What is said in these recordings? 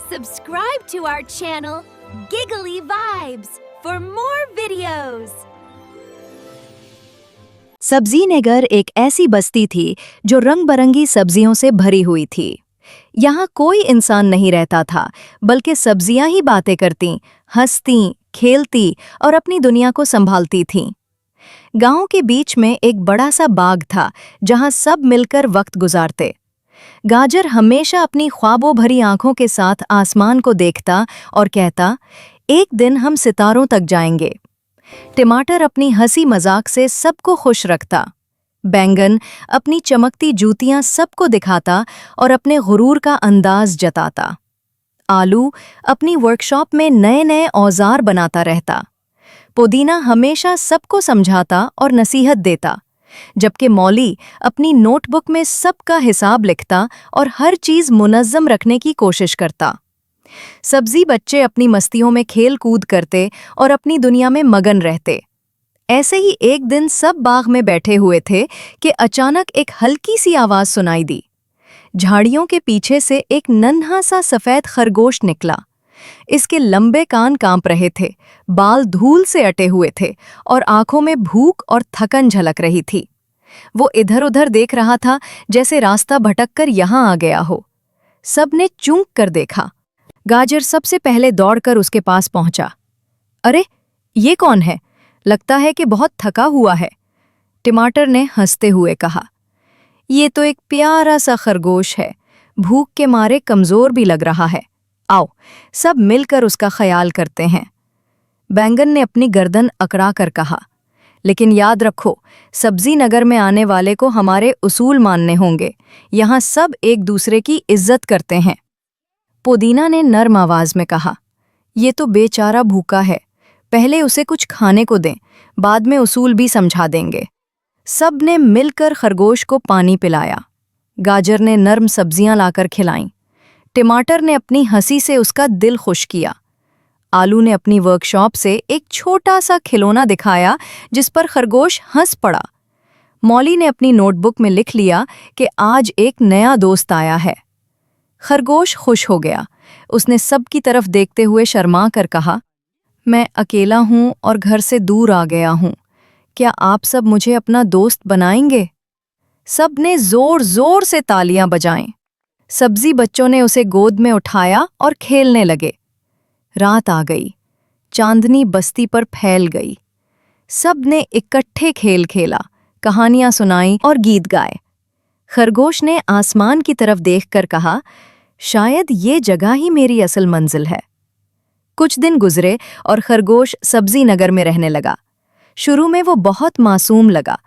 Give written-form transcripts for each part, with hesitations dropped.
Subscribe to our channel, Giggly Vibes, for more videos. सब्जी नगर एक ऐसी बस्ती थी जो रंग बरंगी सब्जियों से भरी हुई थी। यहाँ कोई इंसान नहीं रहता था, बल्कि सब्जियां ही बातें करती, हंसती, खेलती और अपनी दुनिया को संभालती थीं। गांव के बीच में एक बड़ा सा बाग था, जहां सब मिलकर वक्त गुजारते। गाजर हमेशा अपनी ख्वाबों भरी आंखों के साथ आसमान को देखता और कहता, एक दिन हम सितारों तक जाएंगे। टमाटर अपनी हंसी मजाक से सबको खुश रखता। बैंगन अपनी चमकती जूतियां सबको दिखाता और अपने गुरूर का अंदाज जताता। आलू अपनी वर्कशॉप में नए नए औजार बनाता रहता। पुदीना हमेशा सबको समझाता और नसीहत देता, जबकि मौली अपनी नोटबुक में सबका हिसाब लिखता और हर चीज मुनज़्ज़म रखने की कोशिश करता। सब्जी बच्चे अपनी मस्तियों में खेल कूद करते और अपनी दुनिया में मगन रहते। ऐसे ही एक दिन सब बाग में बैठे हुए थे कि अचानक एक हल्की सी आवाज सुनाई दी। झाड़ियों के पीछे से एक नन्हा सा सफेद खरगोश निकला। इसके लंबे कान कांप रहे थे, बाल धूल से अटे हुए थे और आंखों में भूख और थकन झलक रही थी। वो इधर उधर देख रहा था, जैसे रास्ता भटककर यहाँ आ गया हो। सबने चूक कर देखा। गाजर सबसे पहले दौड़कर उसके पास पहुंचा। अरे, ये कौन है? लगता है कि बहुत थका हुआ है। टमाटर ने हंसते हुए कहा, ये तो एक प्यारा सा खरगोश है, भूख के मारे कमजोर भी लग रहा है। आओ, सब मिलकर उसका ख्याल करते हैं। बैंगन ने अपनी गर्दन अकड़ा कर कहा, लेकिन याद रखो, सब्जी नगर में आने वाले को हमारे उसूल मानने होंगे। यहाँ सब एक दूसरे की इज्जत करते हैं। पुदीना ने नर्म आवाज में कहा, ये तो बेचारा भूखा है, पहले उसे कुछ खाने को दें, बाद में उसूल भी समझा देंगे। सब ने मिलकर खरगोश को पानी पिलाया। गाजर ने नर्म सब्जियां लाकर खिलाईं। टमाटर ने अपनी हंसी से उसका दिल खुश किया। आलू ने अपनी वर्कशॉप से एक छोटा सा खिलौना दिखाया, जिस पर खरगोश हंस पड़ा। मौली ने अपनी नोटबुक में लिख लिया कि आज एक नया दोस्त आया है। खरगोश खुश हो गया। उसने सबकी तरफ देखते हुए शर्मा कर कहा, मैं अकेला हूं और घर से दूर आ गया हूं। क्या आप सब मुझे अपना दोस्त बनाएंगे? सब ने जोर जोर से तालियां बजाईं। सब्जी बच्चों ने उसे गोद में उठाया और खेलने लगे। रात आ गई, चांदनी बस्ती पर फैल गई। सब ने इकट्ठे खेल खेला, कहानियां सुनाई और गीत गाए। खरगोश ने आसमान की तरफ देखकर कहा, शायद ये जगह ही मेरी असल मंजिल है। कुछ दिन गुजरे और खरगोश सब्जी नगर में रहने लगा। शुरू में वो बहुत मासूम लगा,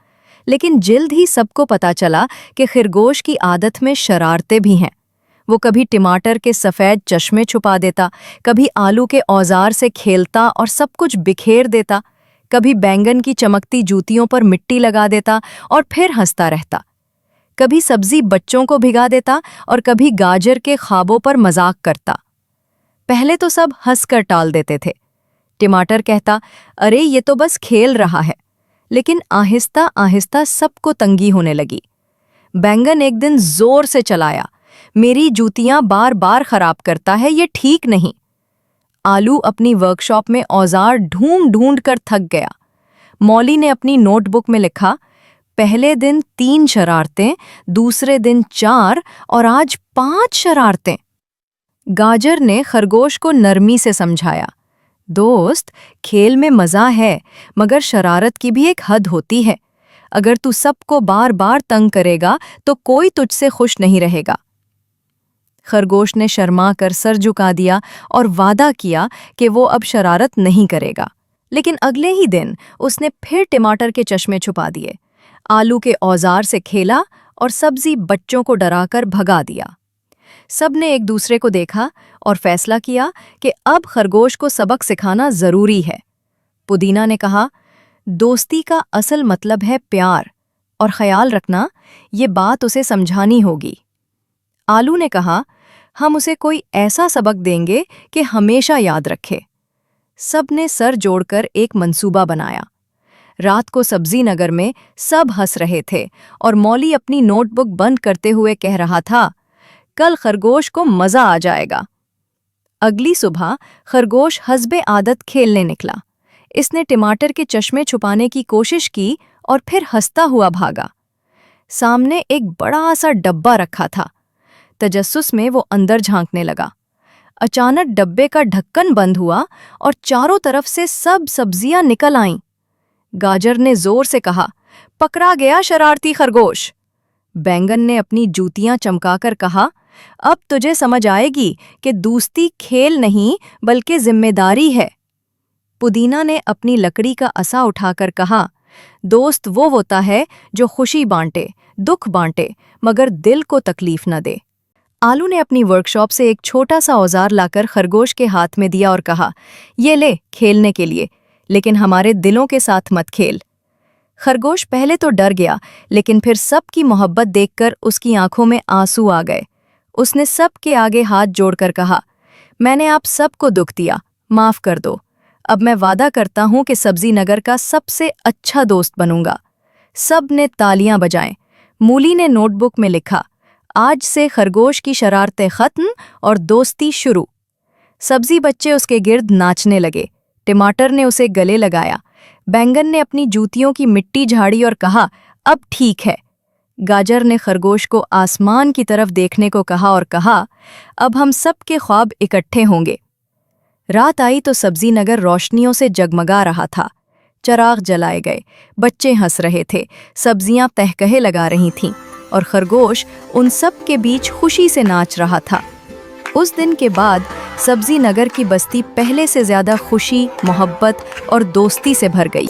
लेकिन जल्द ही सबको पता चला कि खरगोश की आदत में शरारतें भी हैं। वो कभी टमाटर के सफ़ेद चश्मे छुपा देता, कभी आलू के औजार से खेलता और सब कुछ बिखेर देता, कभी बैंगन की चमकती जूतियों पर मिट्टी लगा देता और फिर हंसता रहता। कभी सब्जी बच्चों को भिगा देता और कभी गाजर के ख्वाबों पर मजाक करता। पहले तो सब हंसकर टाल देते थे। टमाटर कहता, अरे ये तो बस खेल रहा है, लेकिन आहिस्ता आहिस्ता सबको तंगी होने लगी। बैंगन एक दिन जोर से चलाया, मेरी जूतियां बार बार खराब करता है, ये ठीक नहीं। आलू अपनी वर्कशॉप में औजार ढूंढ ढूंढ कर थक गया। मौली ने अपनी नोटबुक में लिखा, पहले दिन 3 शरारतें, दूसरे दिन 4 और आज 5 शरारतें। गाजर ने खरगोश को नरमी से समझाया, दोस्त, खेल में मजा है, मगर शरारत की भी एक हद होती है। अगर तू सबको बार बार तंग करेगा तो कोई तुझसे खुश नहीं रहेगा। खरगोश ने शर्मा कर सर झुका दिया और वादा किया कि वो अब शरारत नहीं करेगा। लेकिन अगले ही दिन उसने फिर टमाटर के चश्मे छुपा दिए, आलू के औजार से खेला और सब्जी बच्चों को डराकर भगा दिया। सब ने एक दूसरे को देखा और फैसला किया कि अब खरगोश को सबक सिखाना जरूरी है। पुदीना ने कहा, दोस्ती का असल मतलब है प्यार, और ख्याल रखना, ये बात उसे समझानी होगी। आलू ने कहा, हम उसे कोई ऐसा सबक देंगे कि हमेशा याद रखे। सब ने सर जोड़कर एक मंसूबा बनाया। रात को सब्जी नगर में सब हंस रहे थे और मौली अपनी नोटबुक बंद करते हुए कह रहा था, कल खरगोश को मजा आ जाएगा। अगली सुबह खरगोश हस्बे आदत खेलने निकला। इसने टमाटर के चश्मे छुपाने की कोशिश की और फिर हंसता हुआ भागा। सामने एक बड़ा सा डब्बा रखा था। तजस्सुस में वो अंदर झांकने लगा। अचानक डब्बे का ढक्कन बंद हुआ और चारों तरफ से सब सब्जियां निकल आईं। गाजर ने जोर से कहा, पकड़ा गया शरारती खरगोश। बैंगन ने अपनी जूतियां चमकाकर कहा, अब तुझे समझ आएगी कि दोस्ती खेल नहीं बल्कि जिम्मेदारी है। पुदीना ने अपनी लकड़ी का असा उठाकर कहा, दोस्त वो होता है जो खुशी बांटे, दुख बांटे, मगर दिल को तकलीफ न दे। आलू ने अपनी वर्कशॉप से एक छोटा सा औजार लाकर खरगोश के हाथ में दिया और कहा, ये ले खेलने के लिए, लेकिन हमारे दिलों के साथ मत खेल। खरगोश पहले तो डर गया, लेकिन फिर सबकी मोहब्बत देखकर उसकी आंखों में आंसू आ गए। उसने सबके आगे हाथ जोड़कर कहा, मैंने आप सबको दुख दिया, माफ कर दो। अब मैं वादा करता हूं कि सब्जी नगर का सबसे अच्छा दोस्त बनूंगा। सब ने तालियां बजाएं। मूली ने नोटबुक में लिखा, आज से खरगोश की शरारतें खत्म और दोस्ती शुरू। सब्जी बच्चे उसके गिर्द नाचने लगे। टमाटर ने उसे गले लगाया। बैंगन ने अपनी जूतियों की मिट्टी झाड़ी और कहा, अब ठीक है। गाजर ने खरगोश को आसमान की तरफ देखने को कहा और कहा, अब हम सबके ख्वाब इकट्ठे होंगे। रात आई तो सब्जी नगर रोशनियों से जगमगा रहा था। चराग जलाए गए, बच्चे हंस रहे थे, सब्जियां तहकहे लगा रही थीं और खरगोश उन सब के बीच खुशी से नाच रहा था। उस दिन के बाद सब्जी नगर की बस्ती पहले से ज्यादा खुशी, मोहब्बत और दोस्ती से भर गई।